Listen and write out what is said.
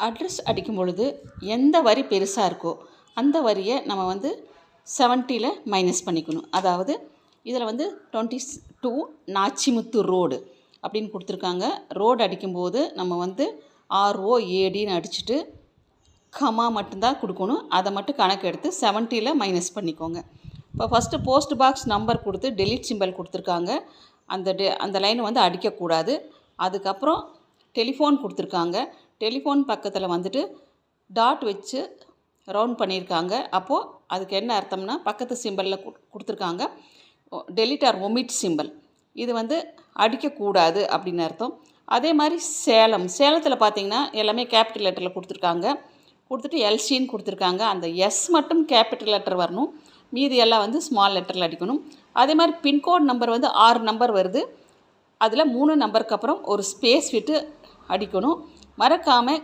Address அடிக்கும் பொழுது எந்த வரி பெருசாக இருக்கோ அந்த வரியை நம்ம வந்து 70ல் மைனஸ் பண்ணிக்கணும். அதாவது இதில் வந்து 22 நாச்சிமுத்து ரோடு அப்படின்னு கொடுத்துருக்காங்க. ரோடு அடிக்கும்போது நம்ம வந்து ROADன்னு அடிச்சுட்டு கமா மட்டும்தான் கொடுக்கணும். அதை மட்டும் கணக்கு எடுத்து 70ல் மைனஸ் பண்ணிக்கோங்க. இப்போ ஃபஸ்ட்டு போஸ்ட் பாக்ஸ் நம்பர் கொடுத்து டெலீட் சிம்பல் கொடுத்துருக்காங்க. அந்த லைனை வந்து அடிக்கக்கூடாது. அதுக்கப்புறம் டெலிஃபோன் கொடுத்துருக்காங்க. டெலிஃபோன் பக்கத்தில் வந்துட்டு டாட் வச்சு ரவுண்ட் பண்ணியிருக்காங்க. அப்போது அதுக்கு என்ன அர்த்தம்னா பக்கத்து சிம்பலில் கொடுத்துருக்காங்க டெலிட் ஆர் ஒமிட் சிம்பல். இது வந்து அடிக்கக்கூடாது அப்படின்னு அர்த்தம். அதே மாதிரி சேலத்தில் பார்த்திங்கன்னா எல்லாமே கேபிட்டல் லெட்டரில் கொடுத்துட்டு எல்சின்னு கொடுத்துருக்காங்க. அந்த எஸ் மட்டும் கேபிட்டல் லெட்டர் வரணும், மீதி எல்லாம் வந்து ஸ்மால் லெட்டரில் அடிக்கணும். அதே மாதிரி பின்கோட் நம்பர் வந்து 6 நம்பர் வருது. அதில் 3 நம்பருக்கு அப்புறம் ஒரு ஸ்பேஸ் விட்டு அடிக்கணும். மறக்காமல்